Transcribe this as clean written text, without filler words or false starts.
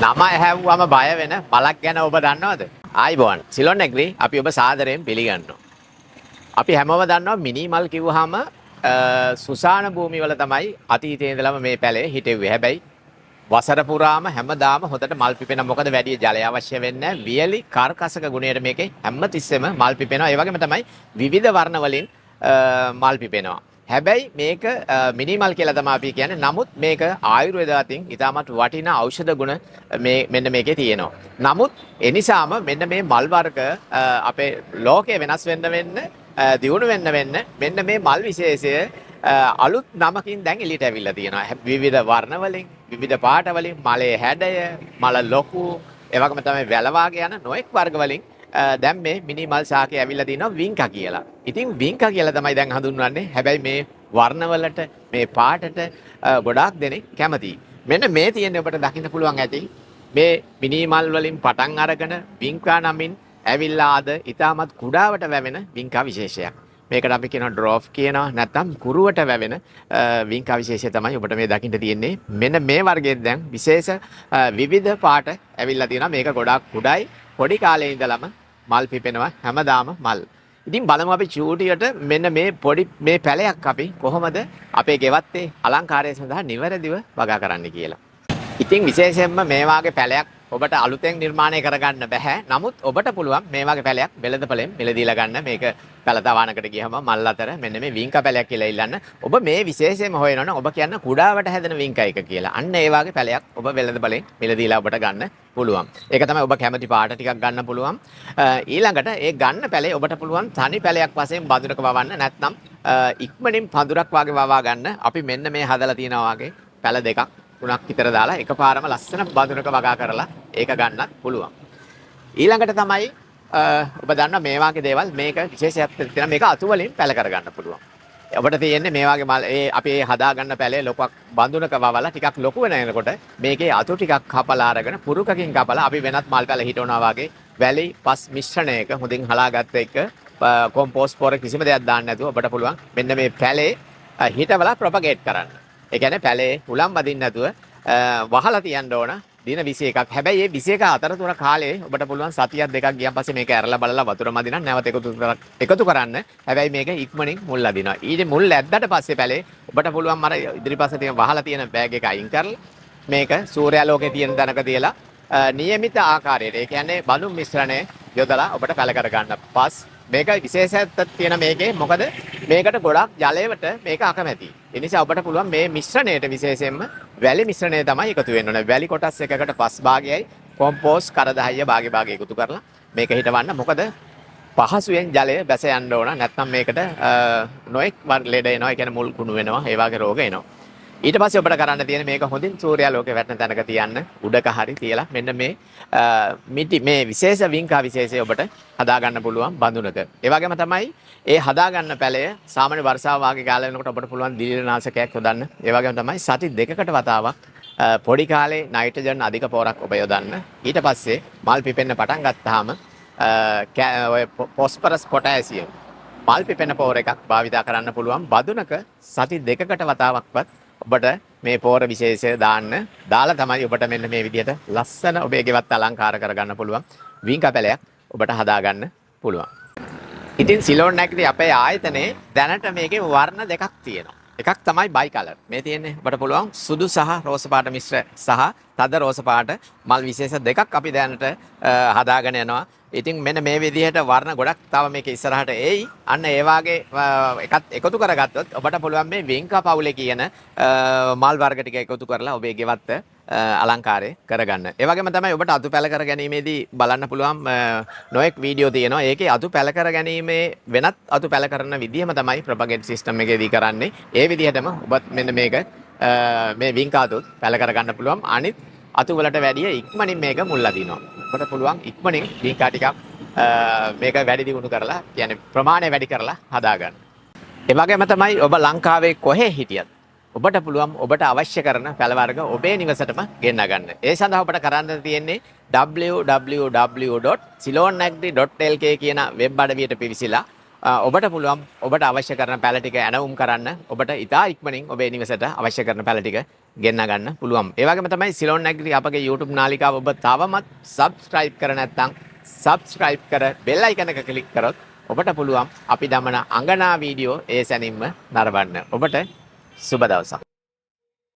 නම ඇහැව්වම බය වෙන මලක් ගැන ඔබ දන්නවද? ආයිබෝන්. සිලොන් ඇග්‍රි අපි ඔබ සාදරයෙන් පිළිගන්නවා. අපි හැමෝම දන්නවා මිනි මල් කිව්වහම සුසාන භූමිවල තමයි අතීතයේ ඉඳලම මේ පැලේ හිටෙව්වේ. හැබැයි වසර පුරාම හැමදාම හොඳට මල් පිපෙන මොකද වැඩි ජලය අවශ්‍ය වෙන්නේ නැහැ. වියලි කර්කසක ගුණයට මේකේ හැමතිස්සෙම මල් පිපෙනවා. ඒ වගේම තමයි විවිධ වර්ණ වලින් මල් පිපෙනවා. හැබැයි මේක මිනිමල් කියලා තමයි අපි කියන්නේ. නමුත් මේක ආයුර්වේද අතින් ඉතාමත් වටිනා ඖෂධ ගුණ මෙන්න මේකේ තියෙනවා. නමුත් ඒ නිසාම මෙන්න මේ මල් වර්ග අපේ ලෝකේ වෙනස් වෙන්න දියුණු වෙන්න මෙන්න මේ මල් විශේෂය අලුත් නමකින් දැන් එළියට ඇවිල්ලා තියෙනවා. විවිධ වර්ණ වලින්, විවිධ පාට වලින්, මලේ හැඩය, මල ලොකු, ඒ වගේම තමයි වැලවාගේ යන නොඑක් වර්ග වලින් දැන් මේ මිනි මල් ශාකේ ඇවිල්ලා තිනවා වින්කා කියලා. ඉතින් වින්කා කියලා තමයි දැන් හඳුන්වන්නේ. හැබැයි මේ වර්ණවලට මේ පාටට ගොඩාක් දෙනෙක් කැමතියි. මෙන්න මේ තියෙන්නේ ඔබට දකින්න පුළුවන් ඇති. මේ මිනි මල් වලින් පටන් අරගෙන වින්කා නමින් ඇවිල්ලා ආද ඊටමත් කුඩාවට වැවෙන වින්කා විශේෂයක්. මේකට අපි කියනවා ඩ්‍රොප් කියනවා නැත්නම් කුරුවට වැවෙන වින්කා විශේෂය තමයි ඔබට මේ දකින්න තියෙන්නේ. මෙන්න මේ වර්ගයේ දැන් විශේෂ විවිධ පාට ඇවිල්ලා තියෙනවා. මේක ගොඩාක් කුඩායි. පොඩි කාලේ ඉඳලම මල් පිපෙනවා හැමදාම මල්. ඉතින් බලමු අපි චූටියට මෙන්න මේ පොඩි මේ පැලයක් අපි කොහොමද අපේ ගෙවත්තේ අලංකාරය සඳහා නිවැරදිව වගා කරන්න කියලා. ඉතින් විශේෂයෙන්ම මේ වාගේ පැලයක් ඔබට අලුතෙන් නිර්මාණය කරගන්න බෑ. නමුත් ඔබට පුළුවන් මේ වාගේ පැලයක් වෙළඳපොලෙන් මිලදීලා ගන්න. මේක පැලතවානකට ගියම මල් අතර මෙන්න මේ වින්කා පැලයක් කියලා ඉල්ලන්න. ඔබ මේ විශේෂයෙන්ම හොයනවනම් ඔබ කියන්න කුඩාවට හැදෙන වින්කා එක කියලා. අන්න ඒ වාගේ පැලයක් ඔබ වෙළඳපොලෙන් මිලදීලා ඔබට ගන්න පුළුවන්. ඒක තමයි ඔබ කැමති පාට ටිකක් ගන්න පුළුවන්. ඊළඟට ඒ ගන්න පැලේ ඔබට පුළුවන් තනි පැලයක් වශයෙන් බඳුනක වවන්න. නැත්නම් ඉක්මනින් පඳුරක් වාගේ වවා ගන්න. අපි මෙන්න මේ හදලා තියෙනවා වාගේ පැල දෙකක් තුනක් විතර දාලා එකපාරම ලස්සන බඳුනක වගා කරලා ඒක ගන්නත් පුළුවන්. ඊළඟට තමයි ඔබ දන්නා මේ වාගේ දේවල් මේක විශේෂයක් තියෙනවා. මේක අතු වලින් පැල කරගන්න පුළුවන්. ඔබට තියෙන්නේ මේ වාගේ මල් අපි හදා ගන්න පැලේ ලොකක් බඳුනක වවලා ටිකක් ලොකු වෙනකොට මේකේ අතු ටිකක් කපලා අරගෙන පුරුකකින් කපලා අපි වෙනත් මල් පැල හිටවනවා වාගේ වැලි පස් මිශ්‍රණයක හොඳින් හලාගත්ත එක කොම්පෝස්ට් පොර කිසිම දෙයක් දාන්න නැතුව ඔබට පුළුවන් මෙන්න මේ පැලේ හිටවලා ප්‍රොපගේට් කරන්න. ඒ කියන්නේ පැලේ හුලම් බදින්න නැතුව වහලා තියන්න ඕන දින 21ක්. හැබැයි මේ 21 අතරතුර කාලේ ඔබට පුළුවන් සතියක් දෙකක් ගියන් පස්සේ මේක ඇරලා බලලා වතුර මදින්න නැවත එකතු කරන්න. හැබැයි මේක ඉක්මනින් මුල් අදිනවා. ඊට මුල් ඇද්දට පස්සේ පැලේ ඔබට පුළුවන් අර ඉදිරිපස්සේ තියෙන වහලා තියෙන බෑග් එක අයින් කරලා මේක සූර්යාලෝකයේ තියෙන තැනක තියලා නියමිත ආකාරයට ඒ කියන්නේ බලු මිශ්‍රණය යොදලා ඔබට පැල කර ගන්න. පස් මේක විශේෂත්වයක් තියෙන මේකේ මොකද මේකට ගොඩක් ජලයට මේක අකමැතියි. ඒ නිසා ඔබට පුළුවන් මේ මිශ්‍රණයට විශේෂයෙන්ම වැලි මිශ්‍රණය තමයි එකතු වෙන්න ඕනේ. වැලි කොටස් එකකට පස් භාගයයි කොම්පෝස්ට් කර 10 භාගය එකතු කරලා මේක හිටවන්න. මොකද පහසුවෙන් ජලය බැස යන්න ඕන. නැත්නම් මේකට නොඑක් ලෙඩ එනවා. ඒ කියන්නේ මුල් කුණු වෙනවා. ඒ වගේ රෝග එනවා. ඊට පස්සේ ඔබට කරන්න තියෙන මේක හොඳින් සූර්යාලෝකයේ වැටෙන තැනක තියන්න. උඩක හරි තියලා මෙන්න මේ විශේෂ වින්කා විශේෂය ඔබට හදා ගන්න පුළුවන් බඳුනක. ඒ වගේම තමයි ඒ හදා ගන්න පැලය සාමාන්‍ය වර්ෂාව වාගේ කාලය වෙනකොට ඔබට පුළුවන් දිලිනාශකයක් යොදන්න. ඒ වගේම තමයි සති දෙකකට වතාවක් පොඩි කාලේ නයිට්‍රජන් අධික පොරක් ඔබ යොදන්න. ඊට පස්සේ මල් පිපෙන්න පටන් ගත්තාම ඔය ෆොස්ෆරස් පොටෑසියම් මල් පිපෙන පොර එකක් භාවිතා කරන්න පුළුවන්. බඳුනක සති දෙකකට වතාවක්වත් ඔබට මේ පෝර විශේෂය දාලා තමයි ඔබට මෙන්න මේ විදිහට ලස්සන ඔබේ ගෙවත් අලංකාර කරගන්න පුළුවන් වින්කා පැලයක් ඔබට හදාගන්න පුළුවන්. ඉතින් සිලෝන් ඇග්‍රි අපේ ආයතනයේ දැනට මේකේ වර්ණ දෙකක් තියෙනවා. එකක් තමයි බයි කලර්. මේ තියෙන්නේ ඔබට පුළුවන් සුදු සහ රෝස පාට මිශ්‍ර සහ තද රෝස පාට මල් විශේෂ දෙකක් අපි දැනට හදාගෙන යනවා. ඉතින් මෙන්න මේ විදිහට වර්ණ ගොඩක් තව මේක ඉස්සරහට එයි. අන්න ඒ වාගේ එකත් එකතු කරගත්තොත් ඔබට පුළුවන් මේ වින්කා පවුලේ කියන මල් වර්ග ටික එකතු කරලා ඔබේ ගෙවත්ත අලංකාරය කරගන්න. ඒ වගේම තමයි ඔබට අතු පැල කර ගැනීමේදී බලන්න පුළුවන් නොඑක් වීඩියෝ තියෙනවා. ඒකේ අතු පැල කර ගැනීමේ වෙනත් අතු පැල කරන විදිහම තමයි ප්‍රොපගේට් සිස්ටම් එකේදී කරන්නේ. ඒ විදිහටම ඔබත් මෙන්න මේක මේ වින්කා අතුත් පැල කරගන්න පුළුවන්. අනිත් අතු වලට වැඩිය ඉක්මනින් මේක මුල් අදිනවා. ඔබට පුළුවන් ඉක්මනින් වින්කා ටිකක් මේක වැඩි දියුණු කරලා කියන්නේ ප්‍රමාණය වැඩි කරලා හදාගන්න. ඒ වගේම තමයි ඔබ ලංකාවේ කොහේ හිටියත් ඔබට පුළුවන් ඔබට අවශ්‍ය කරන පැල වර්ග ඔබේ නිවසටම ගෙන්න ගන්න. ඒ සඳහා ඔබට කරන්න තියෙන්නේ www.ceylonagri.lk කියන වෙබ් අඩවියට පිවිසිලා ඔබට පුළුවන් ඔබට අවශ්‍ය කරන පැල ටික ඇනවුම් කරන්න. ඔබට ඉතා ඉක්මනින් ඔබේ නිවසට අවශ්‍ය කරන පැල ටික ගෙන්න ගන්න පුළුවන්. ඒ වගේම තමයි සිලොන් ඇග්‍රි අපගේ YouTube නාලිකාව ඔබ තවමත් subscribe කර නැත්නම් subscribe කර bell icon එක click කරොත් ඔබට පුළුවන් අපි දමන අංගනා වීඩියෝ ඒ සැනින්ම නරඹන්න. ඔබට සුබ දවසක්.